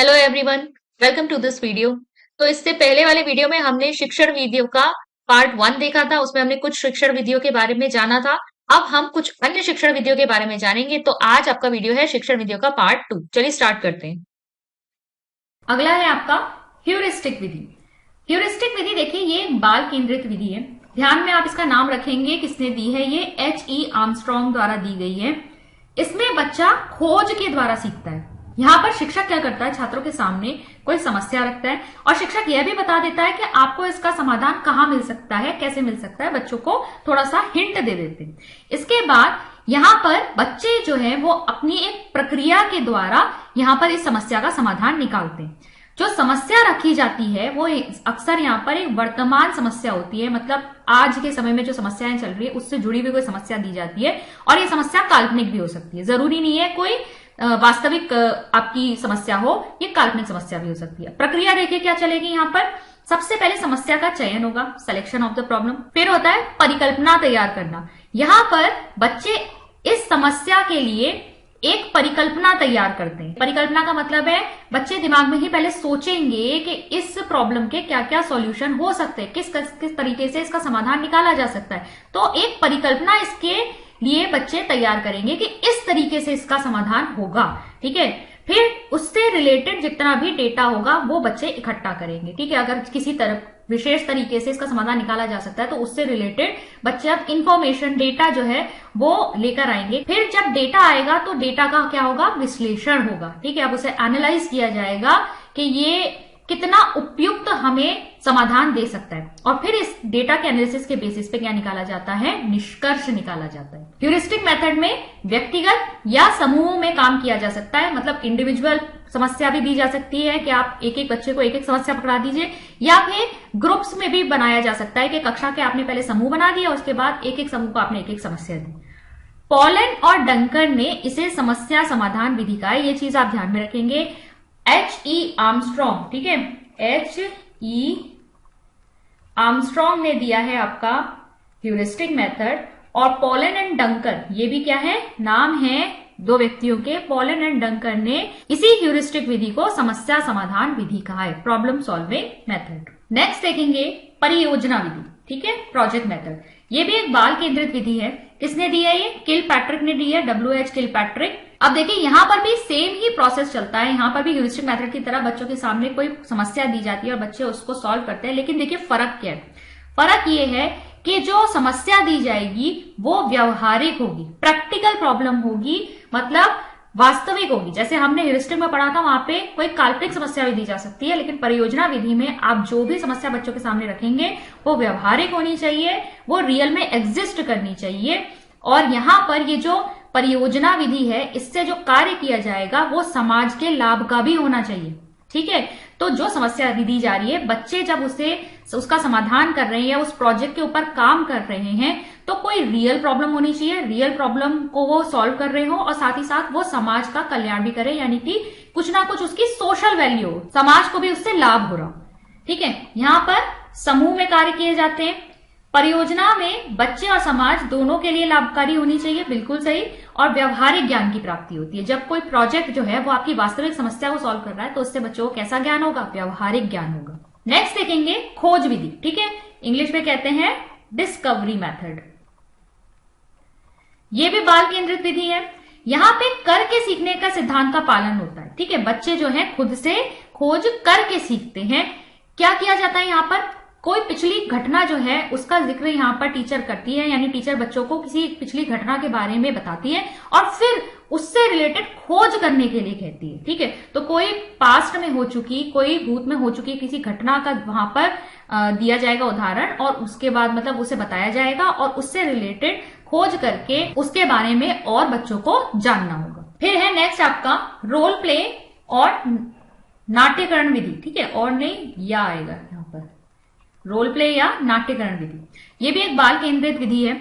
Hello everyone, welcome to this video. तो इससे पहले वाले वीडियो में हमने शिक्षण विधियों का पार्ट 1 देखा था। उसमें हमने कुछ शिक्षण विधियों के बारे में जाना था। अब हम कुछ अन्य शिक्षण विधियों के बारे में जानेंगे। तो आज आपका वीडियो है शिक्षण विधियों का पार्ट 2। चलिए स्टार्ट करते हैं। अगला है आपका ह्यूरिस्टिक विधि। ह्यूरिस्टिक विधि देखिए, ये बाल केंद्रित विधि है। ध्यान में आप इसका नाम रखेंगे, किसने दी है, ये H.E. आर्मस्ट्रॉन्ग द्वारा दी गई है। इसमें बच्चा खोज के द्वारा सीखता है। यहाँ पर शिक्षक क्या करता है, छात्रों के सामने कोई समस्या रखता है और शिक्षक यह भी बता देता है कि आपको इसका समाधान कहाँ मिल सकता है, कैसे मिल सकता है। बच्चों को थोड़ा सा हिंट दे देते हैं। इसके बाद यहाँ पर बच्चे जो है वो अपनी एक प्रक्रिया के द्वारा यहाँ पर इस समस्या का समाधान निकालते हैं। जो समस्या रखी जाती है वो अक्सर यहाँ पर एक वर्तमान समस्या होती है, मतलब आज के समय में जो समस्याएं चल रही है उससे जुड़ी हुई कोई समस्या दी जाती है। और ये समस्या काल्पनिक भी हो सकती है, जरूरी नहीं है कोई वास्तविक आपकी समस्या हो, ये काल्पनिक समस्या भी हो सकती है। प्रक्रिया देखिए क्या चलेगी यहाँ पर। सबसे पहले समस्या का चयन होगा, सिलेक्शन ऑफ द प्रॉब्लम। फिर होता है परिकल्पना तैयार करना। यहाँ पर बच्चे इस समस्या के लिए एक परिकल्पना तैयार करते हैं। परिकल्पना का मतलब है बच्चे दिमाग में ही पहले सोचेंगे कि इस प्रॉब्लम के क्या क्या सॉल्यूशन हो सकते हैं, किस तरीके से इसका समाधान निकाला जा सकता है। तो एक परिकल्पना इसके लिए बच्चे तैयार करेंगे कि इस तरीके से इसका समाधान होगा। ठीक है, फिर उससे रिलेटेड जितना भी डेटा होगा वो बच्चे इकट्ठा करेंगे। ठीक है, अगर किसी तरह विशेष तरीके से इसका समाधान निकाला जा सकता है तो उससे रिलेटेड बच्चे अब इंफॉर्मेशन, डेटा जो है वो लेकर आएंगे। फिर जब डेटा आएगा तो डेटा का क्या होगा, विश्लेषण होगा। ठीक है, अब उसे एनालाइज किया जाएगा कि ये कितना उपयुक्त हमें समाधान दे सकता है। और फिर इस डेटा के एनालिसिस के बेसिस पे क्या निकाला जाता है, निष्कर्ष निकाला जाता है। ह्यूरिस्टिक मेथड में व्यक्तिगत या समूह में काम किया जा सकता है, मतलब इंडिविजुअल समस्या भी दी जा सकती है कि आप एक एक बच्चे को एक एक समस्या पकड़ा दीजिए, या फिर ग्रुप्स में भी बनाया जा सकता है कि कक्षा के आपने पहले समूह बना दिया, उसके बाद एक एक समूह को आपने एक एक समस्या दी। पॉलन और डंकन ने इसे समस्या समाधान विधि का है, ये चीज आप ध्यान में रखेंगे। H.E. आर्मस्ट्रॉन्ग, ठीक है, H.E. आर्मस्ट्रॉन्ग ने दिया है आपका ह्यूरिस्टिक मेथड। और पॉलन एंड डंकर, ये भी क्या है, नाम है दो व्यक्तियों के। पॉलन एंड डंकर ने इसी ह्यूरिस्टिक विधि को समस्या समाधान विधि कहा है, प्रॉब्लम सॉल्विंग मेथड। नेक्स्ट देखेंगे परियोजना विधि। ठीक है, प्रोजेक्ट मेथड। ये भी एक बाल केंद्रित विधि है। किसने दी है, ये किलपैट्रिक ने दी है, W.H. किलपैट्रिक। अब देखिए यहाँ पर भी सेम ही प्रोसेस चलता है। यहाँ पर भी ह्यूरिस्टिक मेथड की तरह बच्चों के सामने कोई समस्या दी जाती है और बच्चे उसको सॉल्व करते हैं। लेकिन देखिए फर्क क्या है, फर्क ये है कि जो समस्या दी जाएगी वो व्यवहारिक होगी, प्रैक्टिकल प्रॉब्लम होगी, मतलब वास्तविक होगी। जैसे हमने ह्यूरिस्टिक में पढ़ा था, वहां पे कोई काल्पनिक समस्या भी दी जा सकती है, लेकिन परियोजना विधि में आप जो भी समस्या बच्चों के सामने रखेंगे वो व्यवहारिक होनी चाहिए, वो रियल में एग्जिस्ट करनी चाहिए। और यहाँ पर ये जो परियोजना विधि है, इससे जो कार्य किया जाएगा वो समाज के लाभ का भी होना चाहिए। ठीक है, तो जो समस्या दी जा रही है, बच्चे जब उसका समाधान कर रहे हैं या उस प्रोजेक्ट के ऊपर काम कर रहे हैं, तो कोई रियल प्रॉब्लम होनी चाहिए, रियल प्रॉब्लम को वो सॉल्व कर रहे हो और साथ ही साथ वो समाज का कल्याण भी करे, यानी कि कुछ ना कुछ उसकी सोशल वैल्यू हो, समाज को भी उससे लाभ हो रहा। ठीक है, यहाँ पर समूह में कार्य किए जाते हैं। परियोजना में बच्चे और समाज दोनों के लिए लाभकारी होनी चाहिए, बिल्कुल सही। और व्यवहारिक ज्ञान की प्राप्ति होती है। जब कोई प्रोजेक्ट जो है वो आपकी वास्तविक समस्या को सॉल्व कर रहा है तो उससे बच्चों को कैसा ज्ञान होगा, व्यवहारिक ज्ञान होगा। नेक्स्ट देखेंगे खोज विधि। ठीक है, इंग्लिश में कहते हैं डिस्कवरी मेथड। ये भी बाल केंद्रित विधि है। यहाँ पे करके सीखने का सिद्धांत का पालन होता है। ठीक है, बच्चे जो है खुद से खोज करके सीखते हैं। क्या किया जाता है, यहाँ पर कोई पिछली घटना जो है उसका जिक्र यहाँ पर टीचर करती है, यानी टीचर बच्चों को किसी पिछली घटना के बारे में बताती है और फिर उससे रिलेटेड खोज करने के लिए कहती है। ठीक है, तो कोई पास्ट में हो चुकी, कोई भूत में हो चुकी किसी घटना का वहां पर दिया जाएगा उदाहरण, और उसके बाद मतलब उसे बताया जाएगा और उससे रिलेटेड खोज करके उसके बारे में और बच्चों को जानना होगा। फिर है नेक्स्ट आपका रोल प्ले और नाट्यकरण विधि। ठीक है, और नहीं या आएगा यहाँ पर रोल प्ले या नाट्यकरण विधि। ये भी एक बाल केंद्रित विधि है।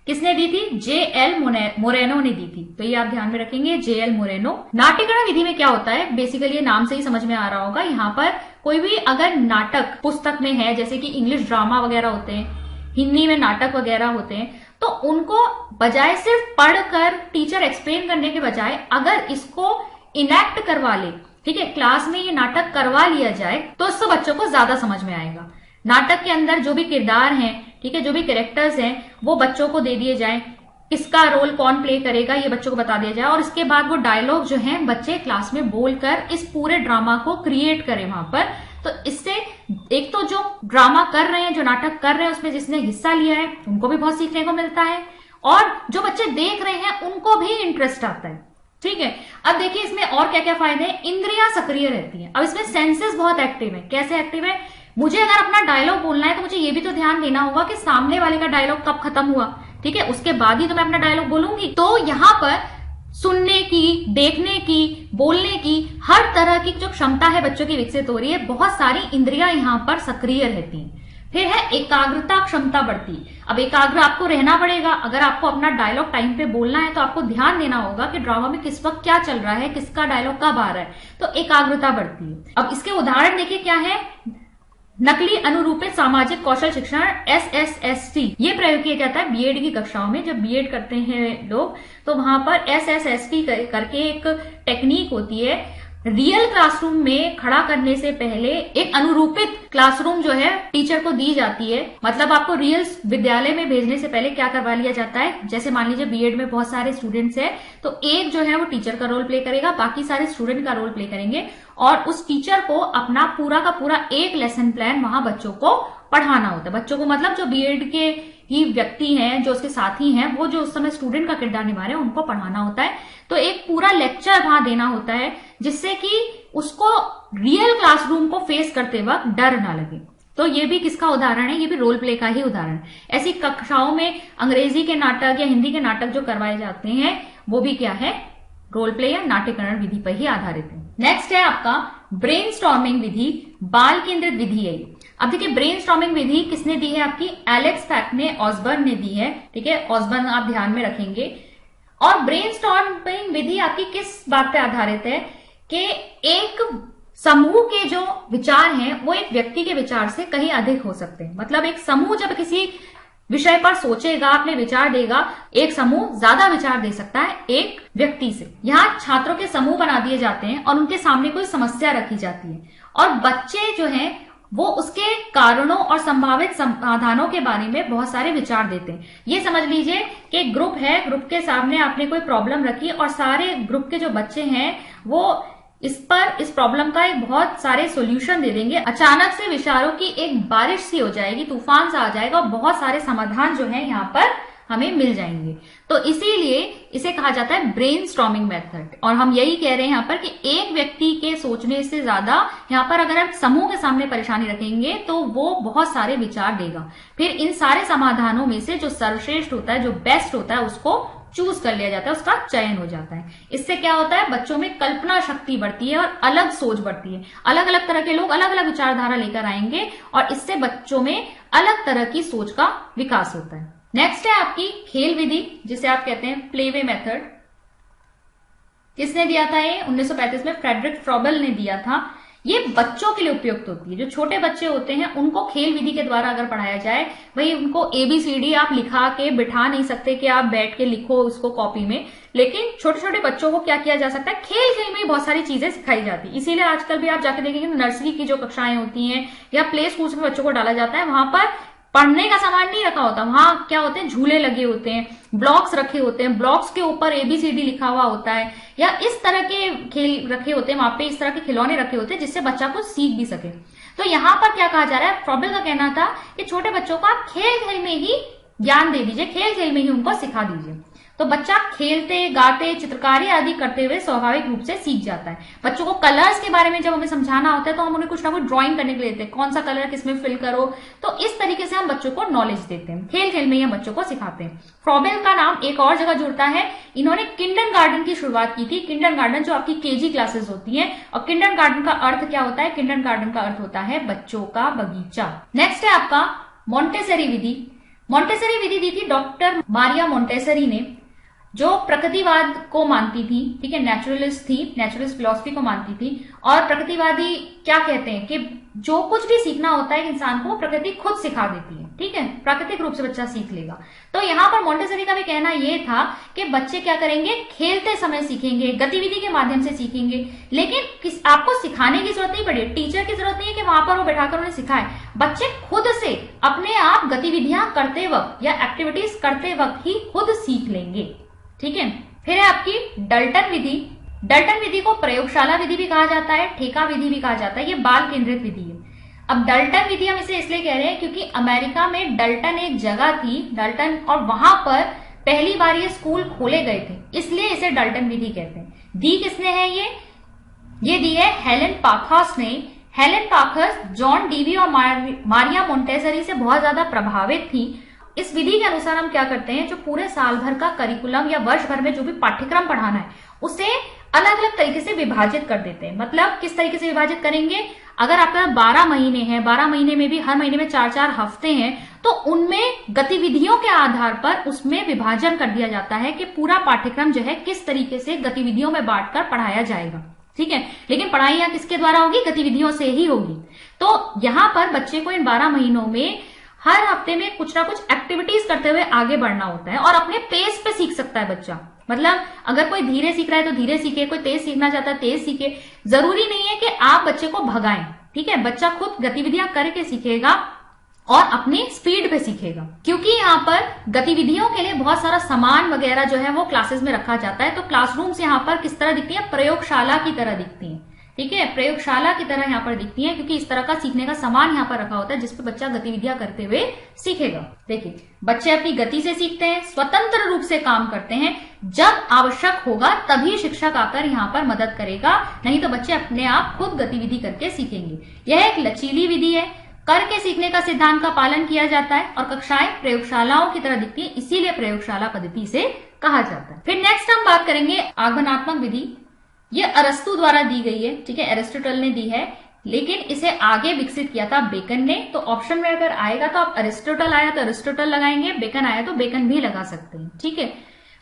किसने दी थी, J.L. मोरेनो ने दी थी, तो ये आप ध्यान में रखेंगे, J.L. मोरेनो। नाट्यकरण विधि में क्या होता है, बेसिकली ये नाम से ही समझ में आ रहा होगा। यहाँ पर कोई भी अगर नाटक पुस्तक में है, जैसे कि इंग्लिश ड्रामा वगैरह होते हैं, हिंदी में नाटक वगैरह होते हैं, तो उनको बजाय सिर्फ पढ़कर टीचर एक्सप्लेन करने के बजाय अगर इसको इनेक्ट करवा ले, ठीक है, क्लास में ये नाटक करवा लिया जाए तो इससे बच्चों को ज्यादा समझ में आएगा। नाटक के अंदर जो भी किरदार हैं, ठीक है, जो भी कैरेक्टर्स हैं वो बच्चों को दे दिए जाए, किसका रोल कौन प्ले करेगा ये बच्चों को बता दिया जाए, और इसके बाद वो डायलॉग जो है बच्चे क्लास में बोलकर इस पूरे ड्रामा को क्रिएट करें वहां पर। तो इससे एक तो जो ड्रामा कर रहे हैं, जो नाटक कर रहे हैं, उसमें जिसने हिस्सा लिया है उनको भी बहुत सीखने को मिलता है, और जो बच्चे देख रहे हैं उनको भी इंटरेस्ट आता है। ठीक है, अब देखिए इसमें और क्या क्या फायदे हैं। इंद्रियां सक्रिय रहती हैं। अब इसमें सेंसेस बहुत एक्टिव है। कैसे एक्टिव है? मुझे अगर अपना डायलॉग बोलना है तो मुझे ये भी तो ध्यान देना होगा कि सामने वाले का डायलॉग कब खत्म हुआ, ठीक है, उसके बाद ही तो मैं अपना डायलॉग बोलूंगी। तो यहाँ पर सुनने की, देखने की, बोलने की हर तरह की जो क्षमता है बच्चों की विकसित हो रही है। बहुत सारी इंद्रियां यहाँ पर सक्रिय रहती हैं। फिर है एकाग्रता क्षमता बढ़ती। अब एकाग्र आपको रहना पड़ेगा। अगर आपको अपना डायलॉग टाइम पे बोलना है तो आपको ध्यान देना होगा कि ड्रामा में किस वक्त क्या चल रहा है, किसका डायलॉग कब आ रहा है, तो एकाग्रता बढ़ती है। अब इसके उदाहरण देखिए क्या है। नकली अनुरूपित सामाजिक कौशल शिक्षण SSST ये प्रयोग किया जाता है बीएड की कक्षाओं में। जब बीएड करते हैं लोग तो वहां पर SSST करके एक टेक्निक होती है। रियल क्लासरूम में खड़ा करने से पहले एक अनुरूपित क्लासरूम जो है टीचर को दी जाती है। मतलब आपको रियल विद्यालय में भेजने से पहले क्या करवा लिया जाता है, जैसे मान लीजिए बीएड में बहुत सारे स्टूडेंट्स हैं तो एक जो है वो टीचर का रोल प्ले करेगा, बाकी सारे स्टूडेंट का रोल प्ले करेंगे, और उस टीचर को अपना पूरा का पूरा एक लेसन प्लान वहां बच्चों को पढ़ाना होता है। बच्चों को मतलब जो बीएड के ही व्यक्ति हैं, जो उसके साथी हैं, वो जो उस समय स्टूडेंट का किरदार निभा रहे हैं उनको पढ़ाना होता है। तो एक पूरा लेक्चर वहां देना होता है जिससे कि उसको रियल क्लासरूम को फेस करते वक्त डर ना लगे। तो ये भी किसका उदाहरण है? ये भी रोल प्ले का ही उदाहरण। ऐसी कक्षाओं में अंग्रेजी के नाटक या हिंदी के नाटक जो करवाए जाते हैं वो भी क्या है? रोल प्ले या नाट्यकरण विधि पर ही आधारित है। नेक्स्ट है आपका ब्रेनस्टॉर्मिंग विधि, बाल केंद्रित विधि है। अब देखिए ब्रेनस्टॉर्मिंग विधि किसने दी है? आपकी एलेक्स फैक्ने ऑसबर्न ने दी है। ठीक है, ऑसबर्न आप ध्यान में रखेंगे। और ब्रेनस्टॉर्मिंग विधि आपकी किस बात पे आधारित है कि एक समूह के जो विचार हैं वो एक व्यक्ति के विचार से कहीं अधिक हो सकते हैं। मतलब एक समूह जब किसी विषय पर सोचेगा, अपने विचार देगा, एक समूह ज्यादा विचार दे सकता है एक व्यक्ति से। यहाँ छात्रों के समूह बना दिए जाते हैं और उनके सामने कोई समस्या रखी जाती है और बच्चे जो हैं वो उसके कारणों और संभावित समाधानों के बारे में बहुत सारे विचार देते हैं। ये समझ लीजिए कि एक ग्रुप है, ग्रुप के सामने आपने कोई प्रॉब्लम रखी और सारे ग्रुप के जो बच्चे हैं वो इस प्रॉब्लम का एक बहुत सारे सॉल्यूशन दे देंगे। अचानक से विचारों की एक बारिश सी हो जाएगी, तूफान सा आ जाएगा और बहुत सारे समाधान जो है यहाँ पर हमें मिल जाएंगे। तो इसीलिए इसे कहा जाता है ब्रेनस्टॉर्मिंग मेथड। और हम यही कह रहे हैं यहाँ पर कि एक व्यक्ति के सोचने से ज्यादा यहाँ पर अगर आप समूह के सामने परेशानी रखेंगे तो वो बहुत सारे विचार देगा। फिर इन सारे समाधानों में से जो सर्वश्रेष्ठ होता है, जो बेस्ट होता है, उसको चूज कर लिया जाता है, उसका चयन हो जाता है। इससे क्या होता है? बच्चों में कल्पना शक्ति बढ़ती है और अलग सोच बढ़ती है। अलग अलग तरह के लोग अलग अलग विचारधारा लेकर आएंगे और इससे बच्चों में अलग तरह की सोच का विकास होता है। नेक्स्ट है आपकी खेल विधि, जिसे आप कहते हैं प्लेवे मेथड। किसने दिया था ये? 1935 में फ्रेडरिक फ्रॉबेल ने दिया था। ये बच्चों के लिए उपयुक्त होती है। जो छोटे बच्चे होते हैं उनको खेल विधि के द्वारा अगर पढ़ाया जाए, भाई उनको ABCD आप लिखा के बिठा नहीं सकते कि आप बैठ के लिखो उसको कॉपी में, लेकिन छोटे छोटे बच्चों को क्या किया जा सकता है? खेल खेल में ही बहुत सारी चीजें सिखाई जाती है। इसीलिए आजकल भी आप जाके देखेंगे नर्सरी की जो कक्षाएं होती हैं या प्ले स्कूल में बच्चों को डाला जाता है, वहां पर पढ़ने का सामान नहीं रखा होता। वहां क्या होते हैं? झूले लगे होते हैं, ब्लॉक्स रखे होते हैं, ब्लॉक्स के ऊपर ABCD लिखा हुआ होता है, या इस तरह के खेल रखे होते हैं वहां पे, इस तरह के खिलौने रखे होते हैं जिससे बच्चा कुछ सीख भी सके। तो यहाँ पर क्या कहा जा रहा है? फ्रॉबेल का कहना था कि छोटे बच्चों को आप खेल खेल में ही ज्ञान दे दीजिए, खेल खेल में ही उनको सिखा दीजिए। तो बच्चा खेलते, गाते, चित्रकारी आदि करते हुए स्वाभाविक रूप से सीख जाता है। बच्चों को कलर्स के बारे में जब हमें समझाना होता है तो हम उन्हें कुछ ना कुछ ड्राइंग करने के लिए देते हैं, कौन सा कलर किसमें फिल करो। तो इस तरीके से हम बच्चों को नॉलेज देते हैं, खेल खेल में ही हम बच्चों को सिखाते हैं। फ्रॉबेल का नाम एक और जगह जुड़ता है। इन्होंने किंडरगार्टन की शुरुआत की थी। किंडरगार्टन जो आपकी KG क्लासेस होती है, और किंडरगार्टन का अर्थ क्या होता है? किंडरगार्टन का अर्थ होता है बच्चों का बगीचा। नेक्स्ट है आपका मॉन्टेसरी विधि। मॉन्टेसरी विधि दी थी डॉक्टर मारिया मॉन्टेसरी ने। जो प्रकृतिवाद को मानती थी, ठीक है, नेचुरलिस्ट थी, नेचुरलिस्ट फिलॉसफी को मानती थी। और प्रकृतिवादी क्या कहते हैं कि जो कुछ भी सीखना होता है इंसान को प्रकृति खुद सिखा देती है, ठीक है, प्राकृतिक रूप से बच्चा सीख लेगा। तो यहाँ पर मोंटेसरी का भी कहना यह था कि बच्चे क्या करेंगे, खेलते समय सीखेंगे, गतिविधि के माध्यम से सीखेंगे, लेकिन आपको सिखाने की जरूरत नहीं पड़े, टीचर की जरूरत नहीं है कि वहां पर वो बैठाकर उन्हें सिखाए। बच्चे खुद से अपने आप गतिविधियां करते वक्त या एक्टिविटीज करते वक्त ही खुद सीख लेंगे, ठीक है। फिर है आपकी डल्टन विधि। डल्टन विधि को प्रयोगशाला विधि भी कहा जाता है, ठेका विधि भी कहा जाता है, ये बाल केंद्रित विधि है। अब डल्टन विधि हम इसे इसलिए कह रहे हैं क्योंकि अमेरिका में डल्टन एक जगह थी, डल्टन, और वहां पर पहली बार ये स्कूल खोले गए थे, इसलिए इसे डल्टन विधि कहते हैं। दी किसने है ये दी है हेलेन पाखस ने। हेलेन पाखस जॉन डीवी और मारिया मोंटेसरी से बहुत ज्यादा प्रभावित थी। इस विधि के अनुसार हम क्या करते हैं, जो पूरे साल भर का करिकुलम या वर्ष भर में जो भी पाठ्यक्रम पढ़ाना है उसे अलग अलग तरीके से विभाजित कर देते हैं। मतलब किस तरीके से विभाजित करेंगे, अगर आपका 12 महीने हैं, 12 महीने में भी हर महीने में 4-4 हफ्ते हैं, तो उनमें गतिविधियों के आधार पर उसमें विभाजन कर दिया जाता है कि पूरा पाठ्यक्रम जो है किस तरीके से गतिविधियों में बांटकर पढ़ाया जाएगा, ठीक है। लेकिन पढ़ाई यहाँ किसके द्वारा होगी, गतिविधियों से ही होगी। तो यहाँ पर बच्चे को इन 12 महीनों में हर हफ्ते में कुछ ना कुछ एक्टिविटीज करते हुए आगे बढ़ना होता है और अपने पेस पे सीख सकता है बच्चा। मतलब अगर कोई धीरे सीख रहा है तो धीरे सीखे, कोई तेज सीखना चाहता है तेज सीखे, जरूरी नहीं है कि आप बच्चे को भगाएं, ठीक है। बच्चा खुद गतिविधियां करके सीखेगा और अपनी स्पीड पे सीखेगा, क्योंकि यहाँ पर गतिविधियों के लिए बहुत सारा सामान वगैरह जो है वो क्लासेस में रखा जाता है। तो क्लासरूम्स यहाँ पर किस तरह दिखती है, प्रयोगशाला की तरह दिखती है, ठीक है, प्रयोगशाला की तरह यहाँ पर दिखती है, क्योंकि इस तरह का सीखने का सामान यहाँ पर रखा होता है जिसपे बच्चा गतिविधियां करते हुए सीखेगा। देखिए, बच्चे अपनी गति से सीखते हैं, स्वतंत्र रूप से काम करते हैं, जब आवश्यक होगा तभी शिक्षक आकर यहाँ पर मदद करेगा, नहीं तो बच्चे अपने आप खुद गतिविधि करके सीखेंगे। यह एक लचीली विधि है, करके सीखने का सिद्धांत का पालन किया जाता है और कक्षाएं प्रयोगशालाओं की तरह दिखती है, इसीलिए प्रयोगशाला पद्धति से कहा जाता है। फिर नेक्स्ट हम बात करेंगे आगमनात्मक विधि। ये अरस्तु द्वारा दी गई है, ठीक है, एरिस्टोटल ने दी है, लेकिन इसे आगे विकसित किया था बेकन ने। तो ऑप्शन में अगर आएगा तो आप अरिस्टोटल आया तो अरिस्टोटल लगाएंगे, बेकन आया तो बेकन भी लगा सकते हैं, ठीक है।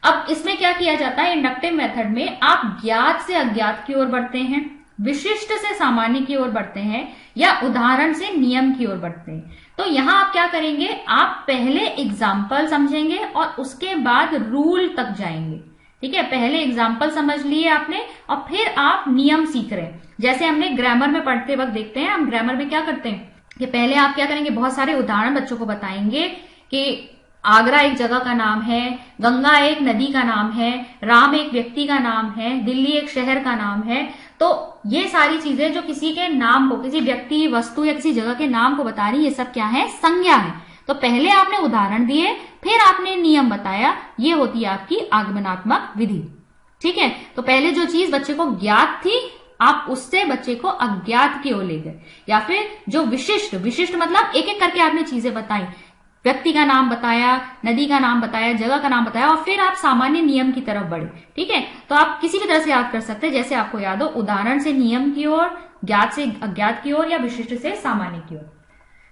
अब इसमें क्या किया जाता है, इंडक्टिव मेथड में आप ज्ञात से अज्ञात की ओर बढ़ते हैं, विशिष्ट से सामान्य की ओर बढ़ते हैं, या उदाहरण से नियम की ओर बढ़ते हैं। तो यहाँ आप क्या करेंगे, आप पहले एग्जाम्पल समझेंगे और उसके बाद रूल तक जाएंगे, ठीक है। पहले एग्जाम्पल समझ लिए आपने और फिर आप नियम सीख रहे हैं। जैसे हमने ग्रामर में पढ़ते वक्त देखते हैं, हम ग्रामर में क्या करते हैं कि पहले आप क्या करेंगे, बहुत सारे उदाहरण बच्चों को बताएंगे कि आगरा एक जगह का नाम है, गंगा एक नदी का नाम है, राम एक व्यक्ति का नाम है, दिल्ली एक शहर का नाम है। तो ये सारी चीजें जो किसी के नाम को, किसी व्यक्ति, वस्तु या किसी जगह के नाम को बता रही, ये सब क्या है, संज्ञा है। तो पहले आपने उदाहरण दिए, फिर आपने नियम बताया, ये होती है आपकी आगमनात्मक विधि, ठीक है। तो पहले जो चीज बच्चे को ज्ञात थी, आप उससे बच्चे को अज्ञात की ओर ले गए। या फिर जो विशिष्ट, विशिष्ट मतलब एक एक करके आपने चीजें बताई, व्यक्ति का नाम बताया, नदी का नाम बताया, जगह का नाम बताया, और फिर आप सामान्य नियम की तरफ बढ़े, ठीक है। तो आप किसी भी तरह से याद कर सकते हैं, जैसे आपको याद हो, उदाहरण से नियम की ओर, ज्ञात से अज्ञात की ओर, या विशिष्ट से सामान्य की ओर।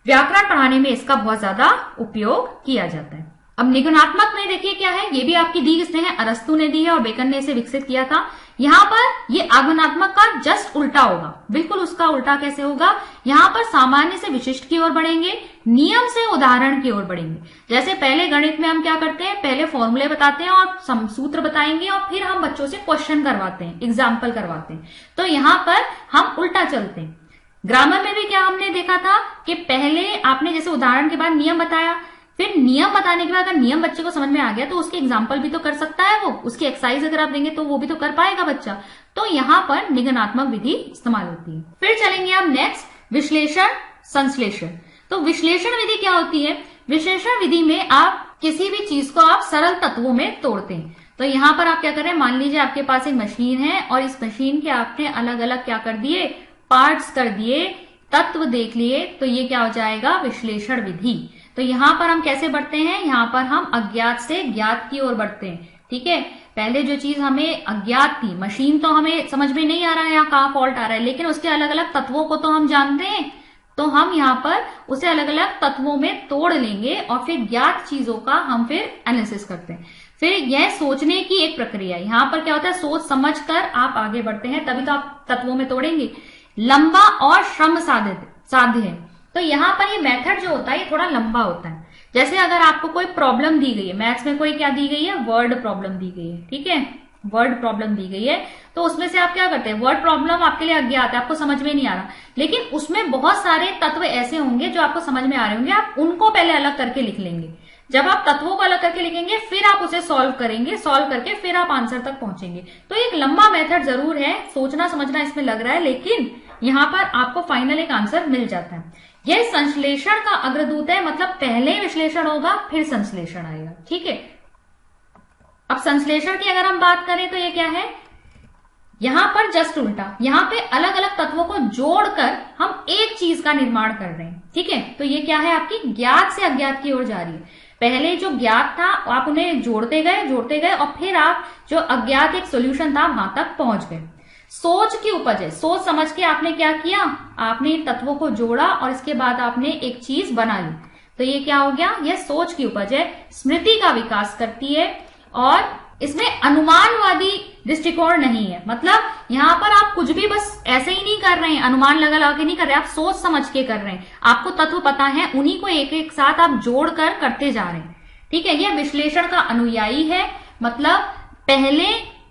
व्याकरण पढ़ाने में इसका बहुत ज्यादा उपयोग किया जाता है। अब निगुणात्मक में देखिए क्या है, ये भी आपकी दी किसने है, अरस्तु ने दी है और बेकन ने इसे विकसित किया था। यहाँ पर ये आगमनात्मक का जस्ट उल्टा होगा, बिल्कुल उसका उल्टा कैसे होगा, यहाँ पर सामान्य से विशिष्ट की ओर बढ़ेंगे, नियम से उदाहरण की ओर बढ़ेंगे। जैसे पहले गणित में हम क्या करते हैं, पहले फॉर्मूले बताते हैं और सूत्र बताएंगे और फिर हम बच्चों से क्वेश्चन करवाते हैं, एग्जाम्पल करवाते हैं। तो यहाँ पर हम उल्टा चलते हैं। ग्रामर में भी क्या हमने देखा था कि पहले आपने जैसे उदाहरण के बाद नियम बताया, फिर नियम बताने के बाद अगर नियम बच्चे को समझ में आ गया तो उसके एग्जाम्पल भी तो कर सकता है, वो उसकी एक्सरसाइज अगर आप देंगे तो वो भी तो कर पाएगा बच्चा। तो यहाँ पर निगमनात्मक विधि इस्तेमाल होती है। फिर चलेंगे आप नेक्स्ट विश्लेषण संश्लेषण। तो विश्लेषण विधि क्या होती है, विश्लेषण विधि में आप किसी भी चीज को आप सरल तत्वों में तोड़ते हैं। तो यहाँ पर आप क्या कर रहे हैं, मान लीजिए आपके पास एक मशीन है और इस मशीन के आपने अलग अलग क्या कर दिए, पार्ट्स कर दिए, तत्व देख लिए, तो ये क्या हो जाएगा, विश्लेषण विधि। तो यहाँ पर हम कैसे बढ़ते हैं, यहाँ पर हम अज्ञात से ज्ञात की ओर बढ़ते हैं, ठीक है। पहले जो चीज हमें अज्ञात थी, मशीन तो हमें समझ में नहीं आ रहा है यहाँ कहाँ फॉल्ट आ रहा है, लेकिन उसके अलग अलग तत्वों को तो हम जानते हैं, तो हम यहाँ पर उसे अलग अलग तत्वों में तोड़ लेंगे और फिर ज्ञात चीजों का हम फिर एनालिसिस करते हैं। फिर यह सोचने की एक प्रक्रिया, यहां पर क्या होता है, सोच समझ कर आप आगे बढ़ते हैं, तभी तो आप तत्वों में तोड़ेंगे। लंबा और श्रम साध्य है। तो यहाँ पर ये मेथड जो होता है ये थोड़ा लंबा होता है। जैसे अगर आपको कोई प्रॉब्लम दी गई है, मैथ्स में कोई क्या दी गई है, वर्ड प्रॉब्लम दी गई है, ठीक है, वर्ड प्रॉब्लम दी गई है, तो उसमें से आप क्या करते हैं, वर्ड प्रॉब्लम आपके लिए अज्ञात है, आपको समझ में नहीं आ रहा, लेकिन उसमें बहुत सारे तत्व ऐसे होंगे जो आपको समझ में आ रहे होंगे, आप उनको पहले अलग करके लिख लेंगे। जब आप तत्वों को अलग करके लिखेंगे फिर आप उसे सॉल्व करेंगे, सॉल्व करके फिर आप आंसर तक पहुंचेंगे। तो एक लंबा मेथड जरूर है, सोचना समझना इसमें लग रहा है, लेकिन यहाँ पर आपको फाइनल एक आंसर मिल जाता है। यह संश्लेषण का अग्रदूत है, मतलब पहले विश्लेषण होगा फिर संश्लेषण आएगा, ठीक है। अब संश्लेषण की अगर हम बात करें तो ये क्या है, यहां पर जस्ट उल्टा, यहां पे अलग अलग तत्वों को जोड़कर हम एक चीज का निर्माण कर रहे हैं, ठीक है। तो ये क्या है, आपकी ज्ञात से अज्ञात की ओर जा रही है। पहले जो ज्ञात था आप उन्हें जोड़ते गए और फिर आप जो अज्ञात एक सॉल्यूशन था वहां तक पहुंच गए। सोच की उपज है, सोच समझ के आपने क्या किया, आपने तत्वों को जोड़ा और इसके बाद आपने एक चीज बना ली, तो ये क्या हो गया, यह सोच की उपज है। स्मृति का विकास करती है और इसमें अनुमानवादी दृष्टिकोण नहीं है, मतलब यहां पर आप कुछ भी बस ऐसे ही नहीं कर रहे हैं, अनुमान लगा के नहीं कर रहे, आप सोच समझ के कर रहे हैं, आपको तत्व पता है, उन्हीं को एक एक साथ आप जोड़कर करते जा रहे हैं, ठीक है। यह विश्लेषण का अनुयायी है, मतलब पहले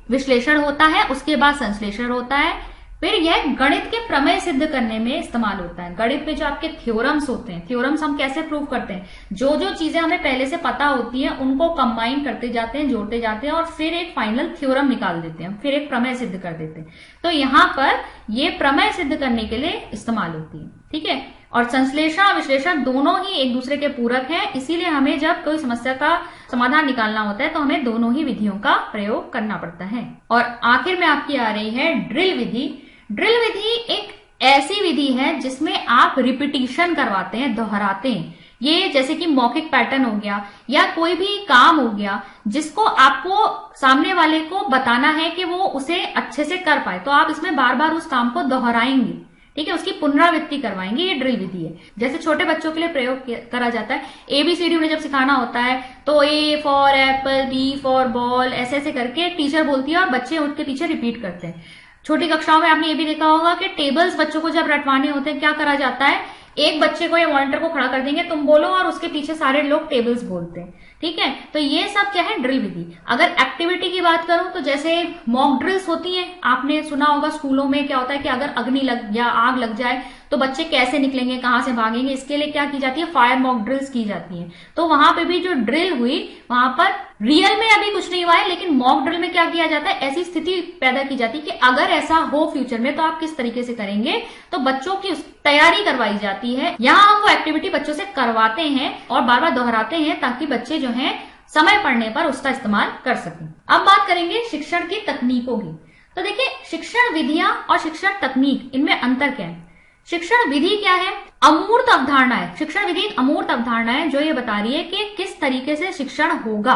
विश्लेषण होता है उसके बाद संश्लेषण होता है। फिर यह गणित के प्रमेय सिद्ध करने में इस्तेमाल होता है। गणित में जो आपके थ्योरम्स होते हैं, थ्योरम्स हम कैसे प्रूव करते हैं, जो जो चीजें हमें पहले से पता होती हैं उनको कंबाइन करते जाते हैं, जोड़ते जाते हैं और फिर एक फाइनल थ्योरम निकाल देते हैं, फिर एक प्रमेय सिद्ध कर देते हैं। तो यहाँ पर ये प्रमेय सिद्ध करने के लिए इस्तेमाल होती है, ठीक है। और संश्लेषण और विश्लेषण दोनों ही एक दूसरे के पूरक हैं, इसीलिए हमें जब कोई समस्या का समाधान निकालना होता है तो हमें दोनों ही विधियों का प्रयोग करना पड़ता है। और आखिर में आपकी आ रही है ड्रिल विधि। ड्रिल विधि एक ऐसी विधि है जिसमें आप रिपीटिशन करवाते हैं, दोहराते हैं। ये जैसे कि मौखिक पैटर्न हो गया या कोई भी काम हो गया जिसको आपको सामने वाले को बताना है कि वो उसे अच्छे से कर पाए, तो आप इसमें बार बार उस काम को दोहराएंगे, ठीक है, उसकी पुनरावृत्ति करवाएंगे। ये ड्रिल विधि है। जैसे छोटे बच्चों के लिए प्रयोग करा जाता है, ABCD उन्हें जब सिखाना होता है तो A for Apple, B for ball, ऐसे ऐसे करके टीचर बोलती है और बच्चे उनके पीछे रिपीट करते हैं। छोटी कक्षाओं में आपने ये भी देखा होगा कि टेबल्स बच्चों को जब रटवाने होते हैं क्या करा जाता है, एक बच्चे को या मॉनिटर को खड़ा कर देंगे, तुम बोलो, और उसके पीछे सारे लोग टेबल्स बोलते हैं, ठीक है। तो ये सब क्या है, ड्रिल विधि। अगर एक्टिविटी की बात करूं तो जैसे मॉक ड्रिल्स होती हैं, आपने सुना होगा स्कूलों में क्या होता है कि अगर अग्नि लग या आग लग जाए तो बच्चे कैसे निकलेंगे, कहां से भागेंगे, इसके लिए क्या की जाती है, फायर मॉक ड्रिल्स की जाती हैं। तो वहां पे भी जो ड्रिल हुई वहां पर रियल में अभी कुछ नहीं हुआ है, लेकिन मॉक ड्रिल में क्या किया जाता है, ऐसी स्थिति पैदा की जाती है कि अगर ऐसा हो फ्यूचर में तो आप किस तरीके से करेंगे, तो बच्चों की तैयारी करवाई जाती है। यहाँ हम वो एक्टिविटी बच्चों से करवाते हैं और बार बार दोहराते हैं ताकि बच्चे जो हैं समय पड़ने पर उसका इस्तेमाल कर सकें। अब बात करेंगे शिक्षण की तकनीकों की। तो देखिए, शिक्षण विधियां और शिक्षण तकनीक, इनमें अंतर क्या है। शिक्षण विधि क्या है, अमूर्त अवधारणा है। शिक्षण विधि एक अमूर्त अवधारणा है जो ये बता रही है कि किस तरीके से शिक्षण होगा,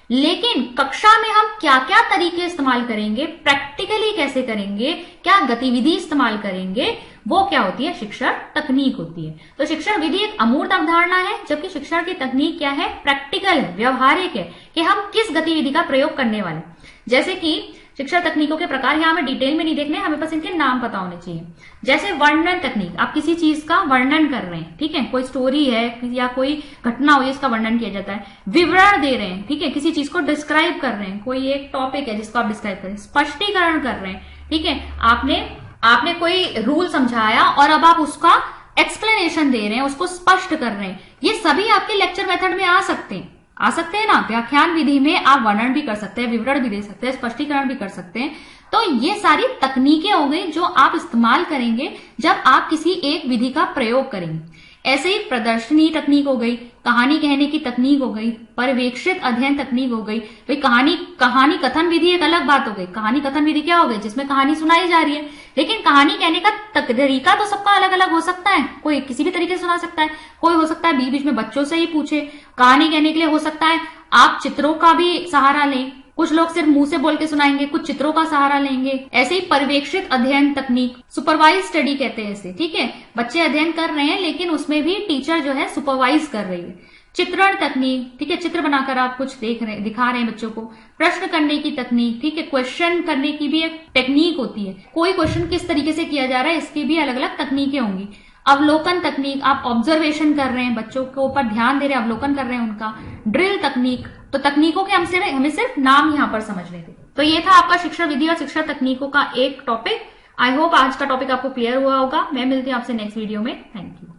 लेकिन कक्षा में हम क्या क्या तरीके इस्तेमाल करेंगे, प्रैक्टिकली कैसे करेंगे, क्या गतिविधि इस्तेमाल करेंगे, वो क्या होती है, शिक्षण तकनीक होती है। तो शिक्षण विधि एक अमूर्त अवधारणा है, जबकि शिक्षण की तकनीक क्या है, प्रैक्टिकल है, व्यवहारिक है, कि हम किस गतिविधि का प्रयोग करने वाले। जैसे कि शिक्षण तकनीकों के प्रकार यहाँ हमें डिटेल में नहीं देखने, हमें बस इनके नाम पता होने चाहिए। जैसे वर्णन तकनीक, आप किसी चीज का वर्णन कर रहे हैं, ठीक है, कोई स्टोरी है या कोई घटना हुई इसका वर्णन किया जाता है। विवरण दे रहे हैं, ठीक है, किसी चीज को डिस्क्राइब कर रहे हैं, कोई एक टॉपिक है जिसको आप डिस्क्राइब कर रहे हैं। स्पष्टीकरण कर रहे हैं, ठीक है, आपने कोई रूल समझाया और अब आप उसका एक्सप्लेनेशन दे रहे हैं, उसको स्पष्ट कर रहे हैं। ये सभी आपके लेक्चर मेथड में आ सकते हैं ना। व्याख्यान विधि में आप वर्णन भी कर सकते हैं, विवरण भी दे सकते हैं, स्पष्टीकरण भी कर सकते हैं। तो ये सारी तकनीकें हो गई जो आप इस्तेमाल करेंगे जब आप किसी एक विधि का प्रयोग करेंगे। ऐसे ही प्रदर्शनी तकनीक हो गई, कहानी कहने की तकनीक हो गई, पर्यवेक्षित अध्ययन तकनीक हो गई। भाई कहानी कथन विधि एक अलग बात हो गई। कहानी कथन विधि क्या हो गई, जिसमें कहानी सुनाई जा रही है, लेकिन कहानी कहने का तरीका तो सबका अलग अलग हो सकता है। कोई किसी भी तरीके से सुना सकता है, कोई हो सकता है बीच बीच में बच्चों से ही पूछे। कहानी कहने के लिए हो सकता है आप चित्रों का भी सहारा लें, कुछ लोग सिर्फ मुंह से बोल के सुनाएंगे, कुछ चित्रों का सहारा लेंगे। ऐसे ही पर्यवेक्षित अध्ययन तकनीक, सुपरवाइज स्टडी कहते हैं इसे, ठीक है, बच्चे अध्ययन कर रहे हैं लेकिन उसमें भी टीचर जो है सुपरवाइज कर रही है। चित्रण तकनीक, ठीक है, चित्र बनाकर आप कुछ दिखा रहे हैं बच्चों को। प्रश्न करने की तकनीक, ठीक है, क्वेश्चन करने की भी एक टेक्निक होती है, कोई क्वेश्चन किस तरीके से किया जा रहा है इसकी भी अलग अलग तकनीकें होंगी। अवलोकन तकनीक, आप ऑब्जर्वेशन कर रहे हैं, बच्चों के ऊपर ध्यान दे रहे हैं, अवलोकन कर रहे हैं उनका। ड्रिल तकनीक, तो तकनीकों के हमें सिर्फ नाम यहां पर समझने थे। तो ये था आपका शिक्षण विधि और शिक्षण तकनीकों का एक टॉपिक। आई होप आज का टॉपिक आपको क्लियर हुआ होगा। मैं मिलती हूँ आपसे नेक्स्ट वीडियो में। Thank you.